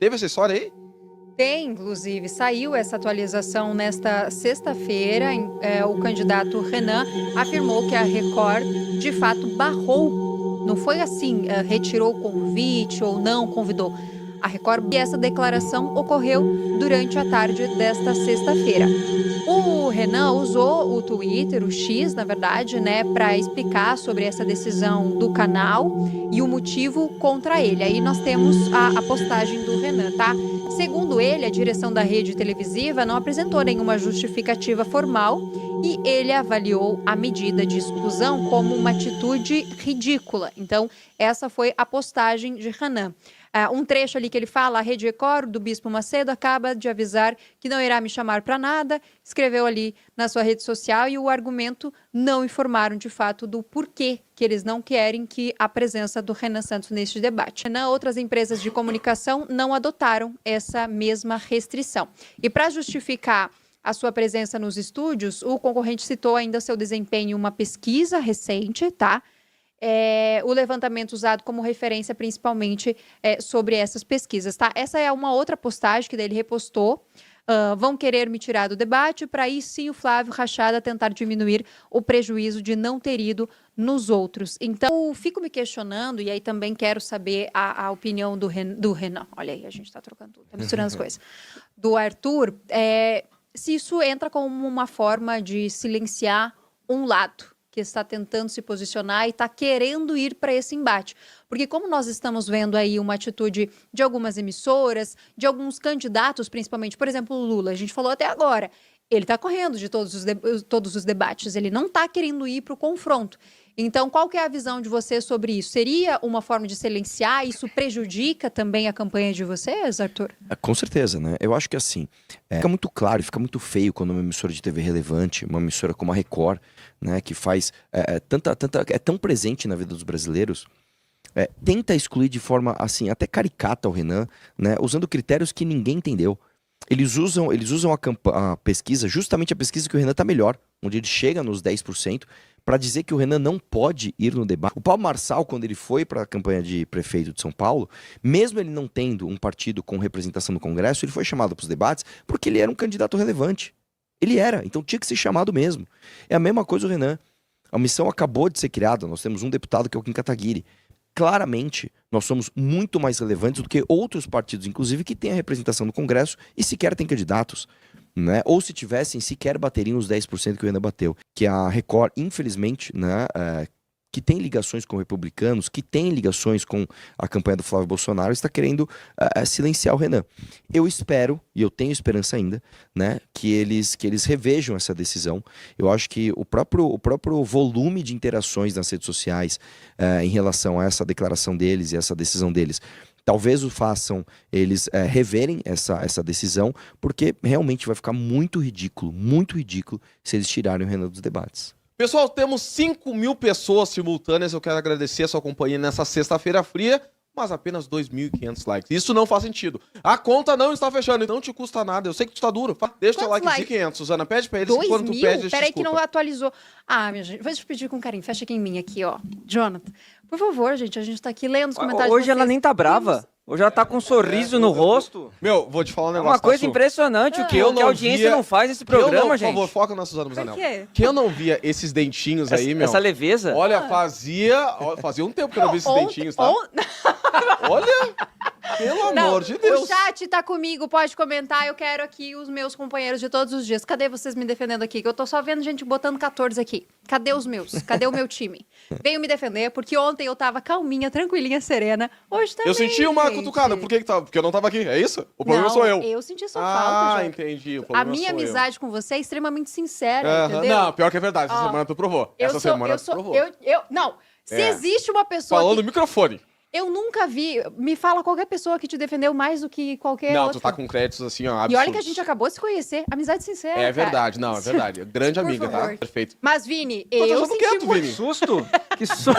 Teve essa história aí? Tem, inclusive, saiu essa atualização nesta sexta-feira. O candidato Renan afirmou que a Record, de fato, barrou. Não foi assim, retirou o convite ou não convidou. A Record, e essa declaração ocorreu durante a tarde desta sexta-feira. O Renan usou o Twitter, o X, na verdade, né, para explicar sobre essa decisão do canal e o motivo contra ele. Aí nós temos a postagem do Renan, tá? Segundo ele, a direção da rede televisiva não apresentou nenhuma justificativa formal e ele avaliou a medida de exclusão como uma atitude ridícula. Então, essa foi a postagem de Renan. Um trecho ali que ele fala: a Rede Record do Bispo Macedo acaba de avisar que não irá me chamar para nada, escreveu ali na sua rede social, e o argumento não informaram de fato do porquê que eles não querem que a presença do Renan Santos neste debate. Outras empresas de comunicação não adotaram essa mesma restrição. E para justificar a sua presença nos estúdios, o concorrente citou ainda seu desempenho em uma pesquisa recente, tá? O levantamento usado como referência principalmente sobre essas pesquisas, tá? Essa é uma outra postagem que ele repostou. Vão querer me tirar do debate, para aí sim o Flávio Rachada tentar diminuir o prejuízo de não ter ido nos outros. Então, eu fico me questionando, e aí também quero saber a opinião do Renan. Olha aí, a gente está trocando tudo, tá misturando as coisas. Do Arthur, se isso entra como uma forma de silenciar um lado que está tentando se posicionar e está querendo ir para esse embate. Porque como nós estamos vendo aí uma atitude de algumas emissoras, de alguns candidatos, principalmente, por exemplo, o Lula, a gente falou até agora, ele está correndo de todos os debates, ele não está querendo ir para o confronto. Então, qual que é a visão de vocês sobre isso? Seria uma forma de silenciar? Isso prejudica também a campanha de vocês, Arthur? Com certeza, né? Eu acho que assim, fica muito claro e fica muito feio quando uma emissora de TV relevante, uma emissora como a Record, né, que faz é tão presente na vida dos brasileiros, tenta excluir de forma assim, até caricata o Renan, né, usando critérios que ninguém entendeu. Eles usam a pesquisa, justamente a pesquisa que o Renan está melhor, onde ele chega nos 10%, para dizer que o Renan não pode ir no debate. O Paulo Marçal, quando ele foi para a campanha de prefeito de São Paulo, mesmo ele não tendo um partido com representação no Congresso, ele foi chamado para os debates porque ele era um candidato relevante. Ele era, então tinha que ser chamado mesmo. É a mesma coisa o Renan. A missão acabou de ser criada, nós temos um deputado que é o Kim Kataguiri. Claramente, nós somos muito mais relevantes do que outros partidos, inclusive, que têm a representação no Congresso e sequer têm candidatos. Né? Ou se tivessem, sequer bateriam os 10% que o Renan bateu. Que a Record, infelizmente, né, que tem ligações com republicanos, que tem ligações com a campanha do Flávio Bolsonaro, está querendo silenciar o Renan. Eu espero, e eu tenho esperança ainda, né, que eles revejam essa decisão. Eu acho que o próprio volume de interações nas redes sociais em relação a essa declaração deles e essa decisão deles, talvez o façam eles reverem essa decisão, porque realmente vai ficar muito ridículo se eles tirarem o Renan dos debates. Pessoal, temos 5.000 pessoas simultâneas. Eu quero agradecer a sua companhia nessa sexta-feira fria, mas apenas 2.500 likes. Isso não faz sentido. A conta não está fechando, não te custa nada. Eu sei que tu tá duro. Deixa o like de 500, Suzana. Pede pra eles que quando tu pede, Peraí que não atualizou. Minha gente, vou te pedir com carinho. Fecha aqui em mim, aqui, ó. Jonathan, por favor, gente, a gente tá aqui lendo os comentários. Hoje ela nem tá brava. Hoje ela tá com um sorriso no rosto. Meu, vou te falar um negócio. É uma coisa impressionante o que a audiência não faz nesse programa, gente. Por favor, foca na Suzana Musanel. Que eu não via esses dentinhos aí, meu. Essa leveza. Olha, fazia um tempo que eu não vi esses dentinhos, tá? Olha, pelo amor de Deus. O chat tá comigo, pode comentar. Eu quero aqui os meus companheiros de todos os dias. Cadê vocês me defendendo aqui? Que eu tô só vendo gente botando 14 aqui. Cadê os meus? Cadê o meu time? Venham me defender, porque ontem eu tava calminha, tranquilinha, serena. Hoje também, eu senti uma cutucada. Por que que tava? Porque eu não tava aqui, é isso? O problema sou eu. Eu senti sua falta, João. Entendi. A minha amizade com você é extremamente sincera, entendeu? Não, pior que é verdade. Essa semana tu provou. Essa semana tu provou. Não, se existe uma pessoa falando no microfone. Eu nunca vi. Me fala qualquer pessoa que te defendeu mais do que qualquer outra. Tu tá com créditos assim, ó, absurdos. E olha que a gente acabou de se conhecer. Amizade sincera, É verdade, cara. Não, é verdade. Grande amiga, favor. tá? Perfeito. Mas, Vini, eu senti Vini. Susto? Que susto.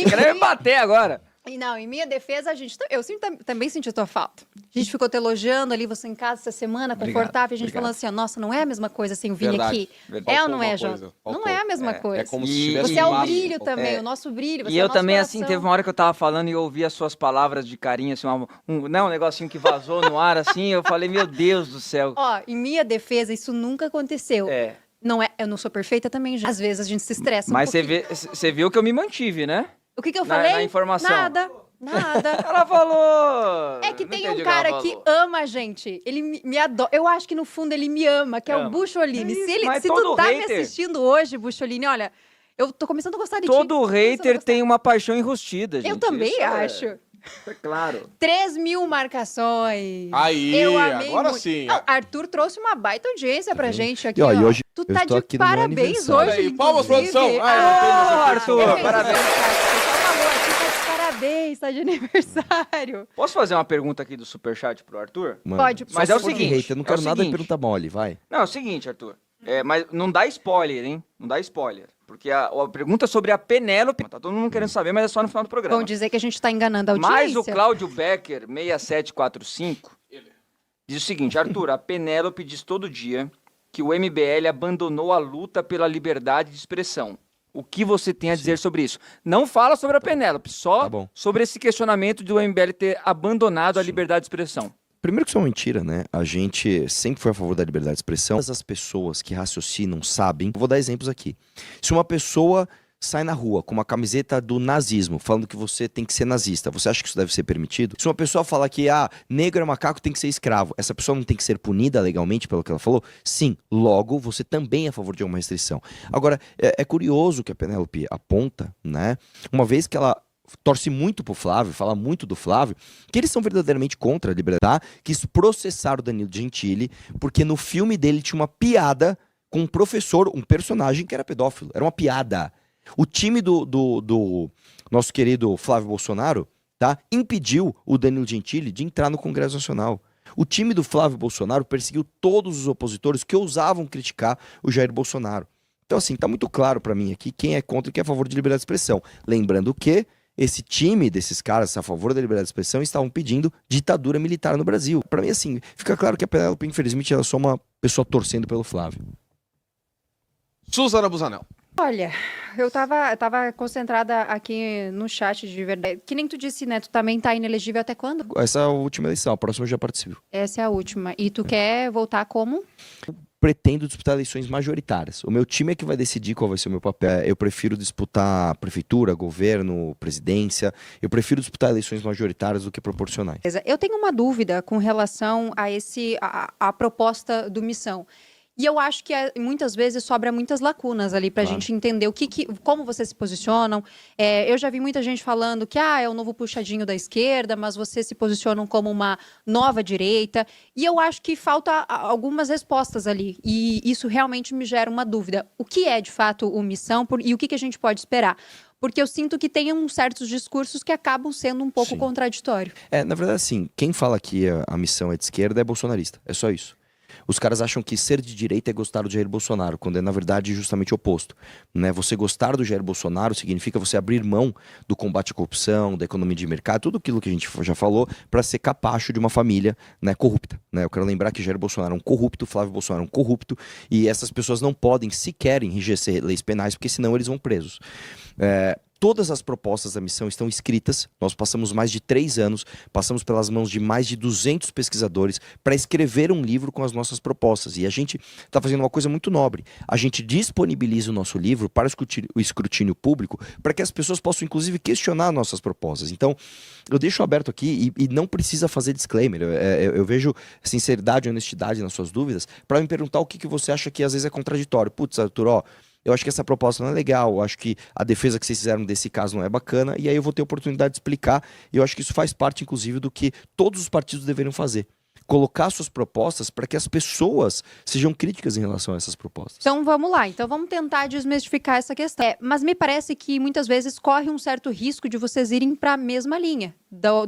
Quero me bater agora. E não, em minha defesa, eu também senti a tua falta. A gente ficou te elogiando ali, você em casa essa semana, confortável, a gente falando assim, ó, nossa, não é a mesma coisa sem o Vini aqui. É ou não é, João? Não é a mesma coisa. É como se tivesse Você é o queimado. brilho também, o nosso brilho, você E é o eu nosso também, coração. assim, teve uma hora que eu tava falando e eu ouvi as suas palavras de carinho, assim, um negocinho que vazou no ar, assim, eu falei, meu Deus do céu. Ó, em minha defesa, isso nunca aconteceu. Não é, eu não sou perfeita também, já. Às vezes a gente se estressa Mas um pouquinho. você viu que eu me mantive, né? O que eu falei? Na informação. Nada. Ela falou! É que Não tem entendi um o que ela cara que falou. ama a gente. Ele me adora. Eu acho que no fundo ele me ama, que é o Ama. Bucholini. É isso, Se mas tu todo tá me hater- assistindo hoje, Bucholini, olha, eu tô começando a gostar de ti. Todo Começando a hater gostar. tem uma paixão enrustida, gente. Eu também Isso acho. É claro. 3.000 marcações. Aí, eu amei agora muito. sim. Não, Arthur trouxe uma baita audiência pra gente aqui, E, ó, ó. e hoje Tu eu tá estou de aqui no meu parabéns aniversário. hoje, Aí, palmas, inclusive. produção. Arthur, perfeito, parabéns. O pessoal falou aqui, tá de parabéns, tá de aniversário. Posso fazer uma pergunta aqui do superchat pro Arthur? Mano, Pode. Mas só é o se for de seguinte, hater, eu não é quero o nada de seguinte. pergunta mole, vai. Não, é o seguinte, Arthur. Mas não dá spoiler, hein? Não dá spoiler. Porque a pergunta sobre a Penélope... Tá todo mundo querendo saber, mas é só no final do programa. Vão dizer que a gente tá enganando a audiência. Mas o Cláudio Becker, 6745, diz o seguinte, Arthur, a Penélope diz todo dia que o MBL abandonou a luta pela liberdade de expressão. O que você tem a dizer sobre isso? Não fala sobre a Penélope, só Tá bom. sobre esse questionamento do MBL ter abandonado a liberdade de expressão. Primeiro que isso é uma mentira, né? A gente sempre foi a favor da liberdade de expressão. Todas as pessoas que raciocinam sabem. Vou dar exemplos aqui. Se uma pessoa sai na rua com uma camiseta do nazismo, falando que você tem que ser nazista, você acha que isso deve ser permitido? Se uma pessoa fala que, negro é macaco, tem que ser escravo, essa pessoa não tem que ser punida legalmente pelo que ela falou? Sim, logo você também é a favor de alguma restrição. Agora, é curioso que a Penélope aponta, né? Uma vez que ela torce muito pro Flávio, fala muito do Flávio, que eles são verdadeiramente contra a liberdade, quis processar o Danilo Gentili, porque no filme dele tinha uma piada com um professor, um personagem que era pedófilo, era uma piada. O time do nosso querido Flávio Bolsonaro, tá, impediu o Danilo Gentili de entrar no Congresso Nacional. O time do Flávio Bolsonaro perseguiu todos os opositores que ousavam criticar o Jair Bolsonaro. Então, assim, tá muito claro pra mim aqui quem é contra e quem é a favor de liberdade de expressão. Lembrando que esse time desses caras a favor da liberdade de expressão estavam pedindo ditadura militar no Brasil. Pra mim, assim, fica claro que a Penélope, infelizmente, ela é só uma pessoa torcendo pelo Flávio. Suzana Busanel. Olha, eu tava concentrada aqui no chat de verdade. Que nem tu disse, né? Tu também tá inelegível até quando? Essa é a última eleição, a próxima eu já participo. Essa é a última. E tu quer voltar como? Pretendo disputar eleições majoritárias. O meu time é que vai decidir qual vai ser o meu papel. Eu prefiro disputar prefeitura, governo, presidência. Eu prefiro disputar eleições majoritárias do que proporcionais. Eu tenho uma dúvida com relação a proposta do Missão. E eu acho que muitas vezes sobra muitas lacunas ali pra gente entender como vocês se posicionam. Eu já vi muita gente falando que é o novo puxadinho da esquerda, mas vocês se posicionam como uma nova direita. E eu acho que falta algumas respostas ali. E isso realmente me gera uma dúvida. O que é, de fato, o Missão e o que a gente pode esperar? Porque eu sinto que tem certos discursos que acabam sendo um pouco contraditórios. Na verdade, assim, quem fala que a missão é de esquerda é bolsonarista. É só isso. Os caras acham que ser de direita é gostar do Jair Bolsonaro, quando é, na verdade, justamente o oposto. Né? Você gostar do Jair Bolsonaro significa você abrir mão do combate à corrupção, da economia de mercado, tudo aquilo que a gente já falou, para ser capacho de uma família, né, corrupta. Né? Eu quero lembrar que Jair Bolsonaro é um corrupto, Flávio Bolsonaro é um corrupto, e essas pessoas não podem sequer enrijecer leis penais, porque senão eles vão presos. Todas as propostas da missão estão escritas, nós passamos mais de 3 anos, passamos pelas mãos de mais de 200 pesquisadores para escrever um livro com as nossas propostas. E a gente está fazendo uma coisa muito nobre. A gente disponibiliza o nosso livro para o escrutínio público, para que as pessoas possam, inclusive, questionar nossas propostas. Então, eu deixo aberto aqui e não precisa fazer disclaimer. Eu vejo sinceridade e honestidade nas suas dúvidas para me perguntar o que você acha que às vezes é contraditório. Putz, Arthur, eu acho que essa proposta não é legal, eu acho que a defesa que vocês fizeram desse caso não é bacana, e aí eu vou ter a oportunidade de explicar, e eu acho que isso faz parte, inclusive, do que todos os partidos deveriam fazer. Colocar suas propostas para que as pessoas sejam críticas em relação a essas propostas. Então vamos lá, vamos tentar desmistificar essa questão. Mas me parece que muitas vezes corre um certo risco de vocês irem para a mesma linha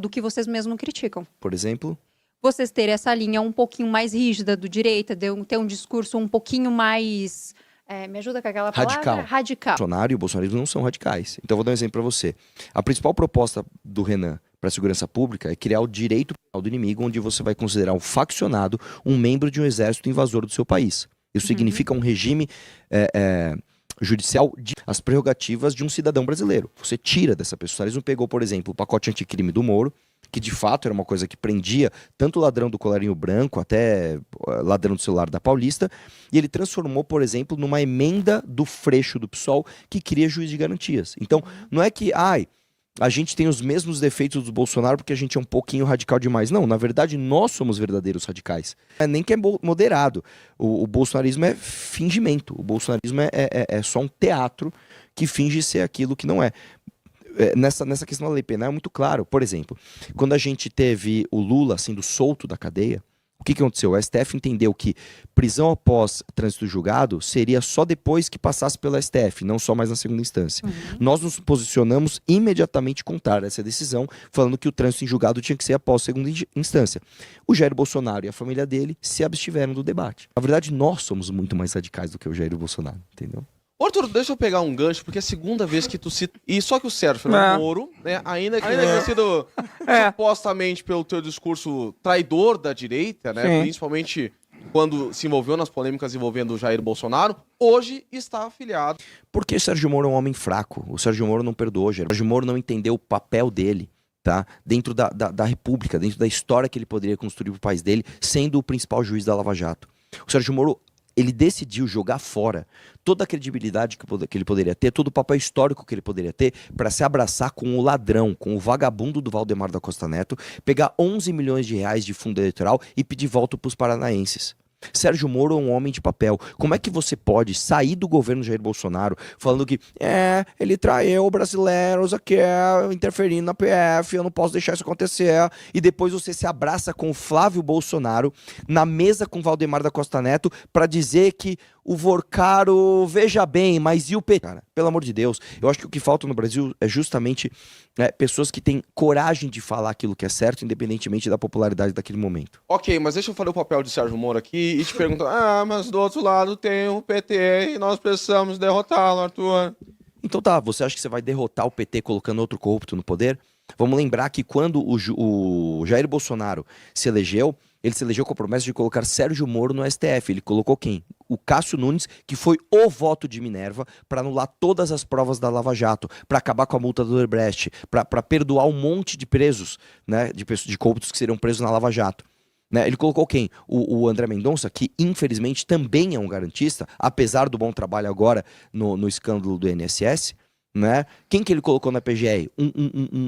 do que vocês mesmos criticam. Por exemplo? Vocês terem essa linha um pouquinho mais rígida do direita, ter um discurso um pouquinho mais Me ajuda com aquela palavra? Radical. Radical. O Bolsonaro e o bolsonarismo não são radicais. Então, eu vou dar um exemplo para você. A principal proposta do Renan para a segurança pública é criar o direito penal do inimigo, onde você vai considerar um faccionado um membro de um exército invasor do seu país. Isso significa um regime judicial de as prerrogativas de um cidadão brasileiro. Você tira dessa pessoa. O bolsonarismo pegou, por exemplo, o pacote anticrime do Moro, que de fato era uma coisa que prendia tanto o ladrão do colarinho branco até ladrão do celular da Paulista, e ele transformou, por exemplo, numa emenda do Freixo do PSOL que cria juiz de garantias. Então, não é que, a gente tem os mesmos defeitos do Bolsonaro porque a gente é um pouquinho radical demais. Não, na verdade, nós somos verdadeiros radicais. Nem que é moderado. O bolsonarismo é fingimento. O bolsonarismo é só um teatro que finge ser aquilo que não é. Nessa questão da lei penal é muito claro. Por exemplo, quando a gente teve o Lula sendo solto da cadeia, o que aconteceu? O STF entendeu que prisão após trânsito julgado seria só depois que passasse pela STF, não só mais na segunda instância. Nós nos posicionamos imediatamente contrário a essa decisão, falando que o trânsito em julgado tinha que ser após a segunda instância. O Jair Bolsonaro e a família dele se abstiveram do debate. Na verdade, nós somos muito mais radicais do que o Jair Bolsonaro, entendeu? Arthur, deixa eu pegar um gancho, porque é a segunda vez que tu cita... E só que o Sérgio Fernando Moro, né, ainda que tenha sido supostamente pelo teu discurso traidor da direita, né, principalmente quando se envolveu nas polêmicas envolvendo o Jair Bolsonaro, hoje está afiliado. Porque o Sérgio Moro é um homem fraco. O Sérgio Moro não perdoou, Jair. O Sérgio Moro não entendeu o papel dele, tá? Dentro da República, dentro da história que ele poderia construir para o país dele, sendo o principal juiz da Lava Jato. O Sérgio Moro, ele decidiu jogar fora toda a credibilidade que ele poderia ter, todo o papel histórico que ele poderia ter para se abraçar com o ladrão, com o vagabundo do Valdemar da Costa Neto, pegar 11 milhões de reais de fundo eleitoral e pedir voto para os paranaenses. Sérgio Moro é um homem de papel. Como é que você pode sair do governo Jair Bolsonaro falando que ele traiu brasileiros aqui, interferindo na PF, eu não posso deixar isso acontecer, e depois você se abraça com o Flávio Bolsonaro na mesa com o Valdemar da Costa Neto para dizer que o Vorcaro, veja bem, mas e o PT? Cara, pelo amor de Deus, eu acho que o que falta no Brasil é justamente pessoas que têm coragem de falar aquilo que é certo, independentemente da popularidade daquele momento. Ok, mas deixa eu falar o papel de Sérgio Moro aqui e te perguntar, mas do outro lado tem o PT e nós precisamos derrotá-lo, Arthur. Então tá, você acha que você vai derrotar o PT colocando outro corrupto no poder? Vamos lembrar que quando o Jair Bolsonaro se elegeu, ele se elegeu com a promessa de colocar Sérgio Moro no STF. Ele colocou quem? O Cássio Nunes, que foi o voto de Minerva para anular todas as provas da Lava Jato, para acabar com a multa do Odebrecht, para perdoar um monte de presos, né, de corruptos que seriam presos na Lava Jato. Né, ele colocou quem? O André Mendonça, que infelizmente também é um garantista, apesar do bom trabalho agora no escândalo do INSS. Né? Quem que ele colocou na PGR?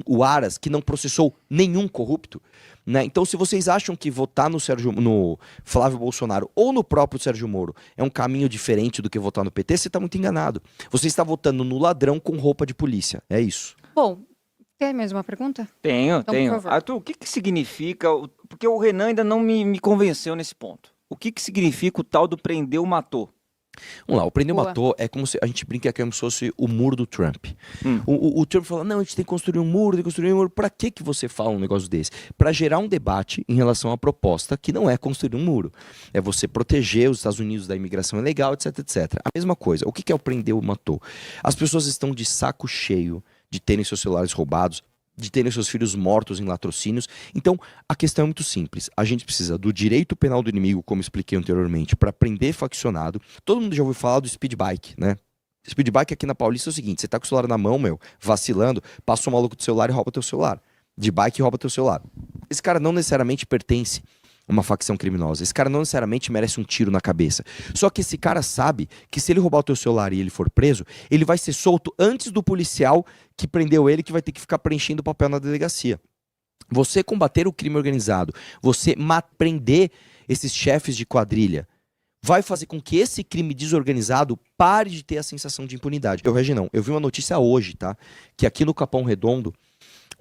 O Aras, que não processou nenhum corrupto. Né? Então, se vocês acham que votar no Flávio Bolsonaro ou no próprio Sérgio Moro é um caminho diferente do que votar no PT, você está muito enganado. Você está votando no ladrão com roupa de polícia. É isso. Bom, tem mais uma pergunta? Tenho. Por favor. Arthur, o que significa... Porque o Renan ainda não me convenceu nesse ponto. O que significa o tal do prendeu, matou? Vamos lá, o prendeu Boa. matou é como se a gente brinca que é como se fosse o muro do Trump. O Trump fala, não, a gente tem que construir um muro, tem que construir um muro. Pra que você fala um negócio desse? Pra gerar um debate em relação à proposta que não é construir um muro. É você proteger os Estados Unidos da imigração ilegal, etc, etc. A mesma coisa. O que é o prendeu matou? As pessoas estão de saco cheio de terem seus celulares roubados, de terem seus filhos mortos em latrocínios. Então, a questão é muito simples. A gente precisa do direito penal do inimigo, como expliquei anteriormente, para prender faccionado. Todo mundo já ouviu falar do speed bike, né? Speed bike aqui na Paulista é o seguinte, você tá com o celular na mão, vacilando, passa um maluco do celular e rouba teu celular. De bike e rouba teu celular. Esse cara não necessariamente pertence a uma facção criminosa. Esse cara não necessariamente merece um tiro na cabeça. Só que esse cara sabe que se ele roubar o teu celular e ele for preso, ele vai ser solto antes do policial que prendeu ele, que vai ter que ficar preenchendo o papel na delegacia. Você combater o crime organizado, você prender esses chefes de quadrilha, vai fazer com que esse crime desorganizado pare de ter a sensação de impunidade. Eu vi uma notícia hoje, tá? Que aqui no Capão Redondo,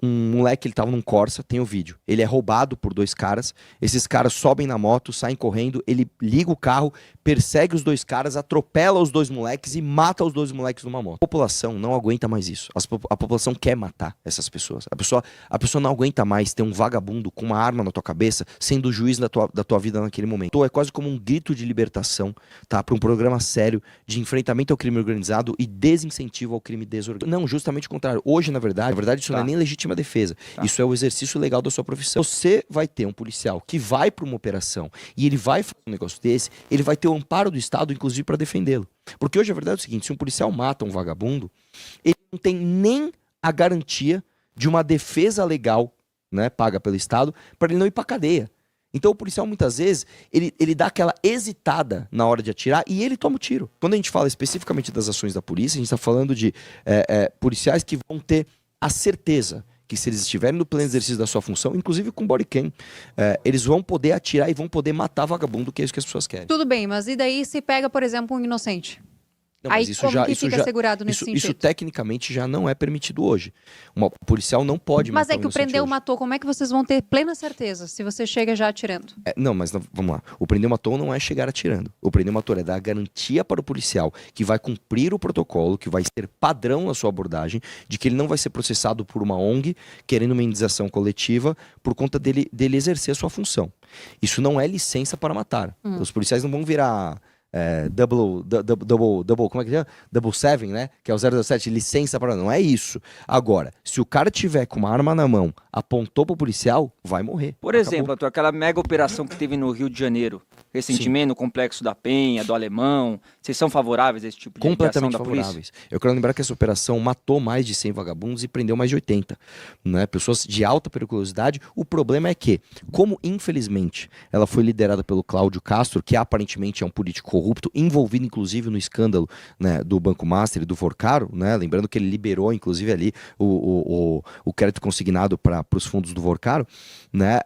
um moleque, ele tava num Corsa, tem o vídeo. Ele é roubado por 2 caras. Esses caras sobem na moto, saem correndo. Ele liga o carro, persegue os 2 caras, atropela os 2 moleques e mata os 2 moleques numa moto. A população não aguenta mais isso. A população quer matar essas pessoas. A pessoa não aguenta mais ter um vagabundo com uma arma na tua cabeça, sendo o juiz da tua vida naquele momento. É quase como um grito de libertação, tá? Para um programa sério de enfrentamento ao crime organizado e desincentivo ao crime desorganizado. Não, justamente o contrário. Hoje, na verdade isso não é nem legítima defesa. Isso é o exercício legal da sua profissão. Você vai ter um policial que vai para uma operação e ele vai fazer um negócio desse, ele vai ter o amparo do Estado, inclusive, para defendê-lo. Porque hoje a verdade é o seguinte, se um policial mata um vagabundo, ele não tem nem a garantia de uma defesa legal, né, paga pelo Estado, para ele não ir para cadeia. Então o policial, muitas vezes, ele dá aquela hesitada na hora de atirar e ele toma o tiro. Quando a gente fala especificamente das ações da polícia, a gente está falando de policiais que vão ter a certeza que, se eles estiverem no pleno exercício da sua função, inclusive com body cam, eles vão poder atirar e vão poder matar vagabundo, que é isso que as pessoas querem. Tudo bem, mas e daí se pega, por exemplo, um inocente? Não, Aí mas isso como já, que isso fica já, assegurado nesse isso sentido? tecnicamente já não é permitido hoje. Um policial não pode Mas matar é que um o prendeu hoje. matou, como é que vocês vão ter plena certeza se você chega já atirando? Não, mas vamos lá. O prendeu matou não é chegar atirando. O prendeu matou é dar garantia para o policial que vai cumprir o protocolo, que vai ser padrão na sua abordagem, de que ele não vai ser processado por uma ONG querendo uma indenização coletiva por conta dele exercer a sua função. Isso não é licença para matar. Os policiais não vão virar como é que chama? Double Seven, né? Que é o 007, licença para... Não é isso. Agora, se o cara tiver com uma arma na mão, apontou pro policial, vai morrer. Por exemplo, Arthur, aquela mega operação que teve no Rio de Janeiro, recentemente, no Complexo da Penha, do Alemão, vocês são favoráveis a esse tipo de ação Completamente da polícia? favoráveis. Eu quero lembrar que essa operação matou mais de 100 vagabundos e prendeu mais de 80. Né? Pessoas de alta periculosidade. O problema é que, como infelizmente ela foi liderada pelo Cláudio Castro, que aparentemente é um político corrupto, envolvido inclusive no escândalo, né, do Banco Master e do Forcaro, né? Lembrando que ele liberou inclusive ali o crédito consignado para os fundos do Forcaro, né?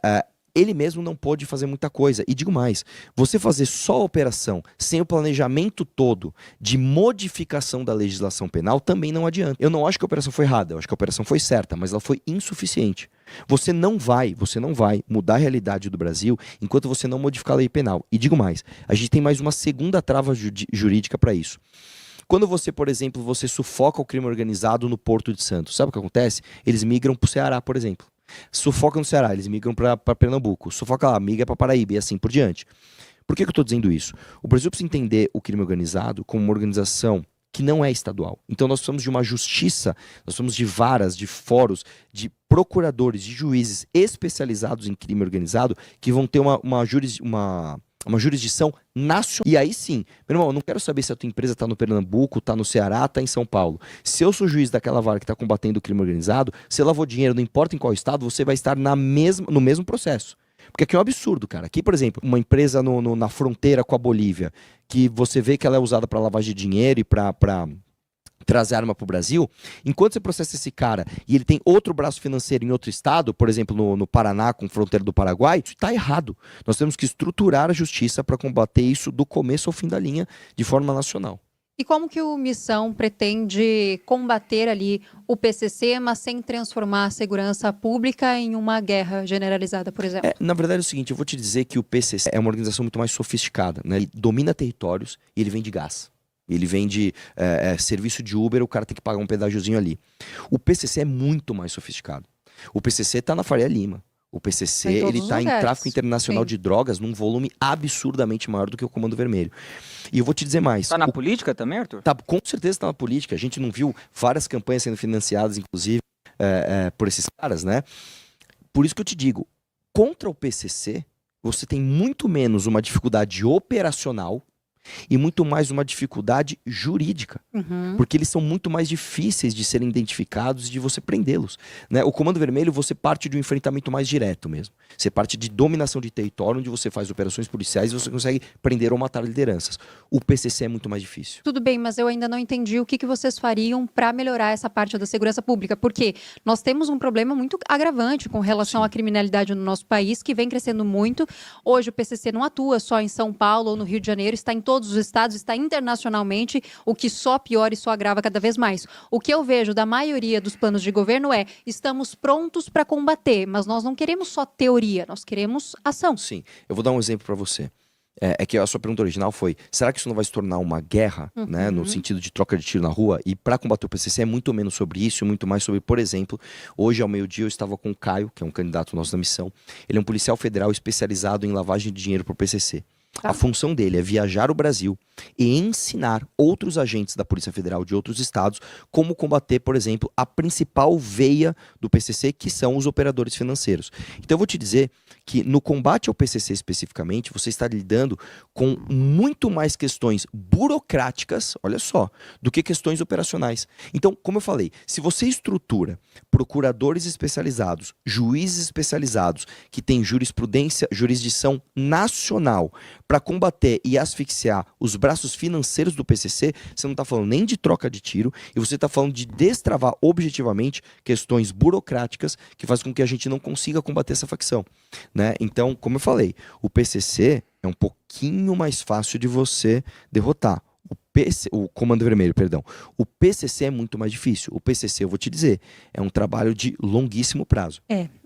Ele mesmo não pôde fazer muita coisa. E digo mais, você fazer só a operação sem o planejamento todo de modificação da legislação penal também não adianta. Eu não acho que a operação foi errada, eu acho que a operação foi certa, mas ela foi insuficiente. Você não vai mudar a realidade do Brasil enquanto você não modificar a lei penal. E digo mais, a gente tem mais uma segunda trava jurídica para isso. Quando você, por exemplo, você sufoca o crime organizado no Porto de Santos, sabe o que acontece? Eles migram para o Ceará, por exemplo. Sufoca no Ceará, eles migram para Pernambuco. Sufoca lá, migra para Paraíba e assim por diante. Por que eu estou dizendo isso? O Brasil precisa entender o crime organizado como uma organização que não é estadual. Então nós precisamos de uma justiça, nós precisamos de varas, de fóruns, de procuradores, de juízes especializados em crime organizado que vão ter uma jurisdição nacional. E aí sim, meu irmão, eu não quero saber se a tua empresa está no Pernambuco, está no Ceará, está em São Paulo. Se eu sou juiz daquela vara que está combatendo o crime organizado, se lavou dinheiro, não importa em qual estado, você vai estar no mesmo processo. Porque aqui é um absurdo, cara. Aqui, por exemplo, uma empresa na fronteira com a Bolívia, que você vê que ela é usada para lavagem de dinheiro e para trazer arma para o Brasil, enquanto você processa esse cara e ele tem outro braço financeiro em outro estado, por exemplo, no Paraná, com fronteira do Paraguai, isso está errado. Nós temos que estruturar a justiça para combater isso do começo ao fim da linha, de forma nacional. E como que o Missão pretende combater ali o PCC, mas sem transformar a segurança pública em uma guerra generalizada, por exemplo? Na verdade é o seguinte, eu vou te dizer que o PCC é uma organização muito mais sofisticada, né? Ele domina territórios e ele vende gás. Ele vende serviço de Uber, o cara tem que pagar um pedágiozinho ali. O PCC é muito mais sofisticado. O PCC está na Faria Lima. O PCC ele está em tráfico internacional de drogas num volume absurdamente maior do que o Comando Vermelho. E eu vou te dizer mais. Está na política também, Arthur? Com certeza está na política. A gente não viu várias campanhas sendo financiadas, inclusive, por esses caras, né? Por isso que eu te digo, contra o PCC, você tem muito menos uma dificuldade operacional e muito mais uma dificuldade jurídica, porque eles são muito mais difíceis de serem identificados e de você prendê-los, né? O Comando Vermelho, você parte de um enfrentamento mais direto mesmo. Você parte de dominação de território, onde você faz operações policiais e você consegue prender ou matar lideranças. O PCC é muito mais difícil. Tudo bem, mas eu ainda não entendi o que vocês fariam para melhorar essa parte da segurança pública, porque nós temos um problema muito agravante com relação à criminalidade no nosso país, que vem crescendo muito. Hoje o PCC não atua só em São Paulo ou no Rio de Janeiro, está em todo todos os estados, está internacionalmente, o que só piora e só agrava cada vez mais. O que eu vejo da maioria dos planos de governo é: estamos prontos para combater, mas nós não queremos só teoria, nós queremos ação. Sim, eu vou dar um exemplo para você. É que a sua pergunta original foi: será que isso não vai se tornar uma guerra, né, no sentido de troca de tiro na rua? E para combater o PCC é muito menos sobre isso, muito mais sobre, por exemplo, hoje ao meio-dia eu estava com o Caio, que é um candidato nosso da missão. Ele é um policial federal especializado em lavagem de dinheiro para o PCC. Tá. A função dele é viajar o Brasil e ensinar outros agentes da Polícia Federal de outros estados como combater, por exemplo, a principal veia do PCC, que são os operadores financeiros. Então eu vou te dizer que no combate ao PCC especificamente, você está lidando com muito mais questões burocráticas, olha só, do que questões operacionais. Então, como eu falei, se você estrutura procuradores especializados, juízes especializados, que têm jurisdição nacional, para combater e asfixiar os braços financeiros do PCC, você não está falando nem de troca de tiro, e você está falando de destravar objetivamente questões burocráticas que fazem com que a gente não consiga combater essa facção, né? Então, como eu falei, o PCC é um pouquinho mais fácil de você derrotar. O Comando Vermelho, perdão. O PCC é muito mais difícil. O PCC, eu vou te dizer, é um trabalho de longuíssimo prazo.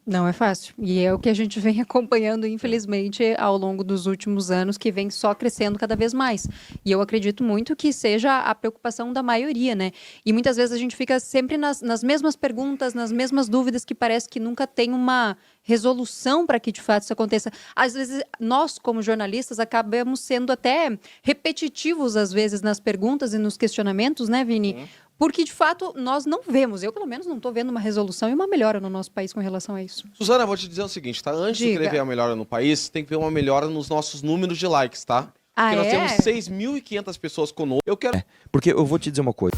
Não é fácil. E é o que a gente vem acompanhando, infelizmente, ao longo dos últimos anos, que vem só crescendo cada vez mais. E eu acredito muito que seja a preocupação da maioria, né? E muitas vezes a gente fica sempre nas mesmas perguntas, nas mesmas dúvidas, que parece que nunca tem uma resolução para que de fato isso aconteça. Às vezes, nós, como jornalistas, acabamos sendo até repetitivos, às vezes, nas perguntas e nos questionamentos, né, Vini? Porque, de fato, nós não vemos, eu pelo menos não estou vendo uma resolução e uma melhora no nosso país com relação a isso. Suzana, eu vou te dizer o seguinte, tá? Antes de querer ver a melhora no país, tem que ver uma melhora nos nossos números de likes, tá? Porque nós temos 6.500 pessoas conosco. Eu quero... Porque eu vou te dizer uma coisa.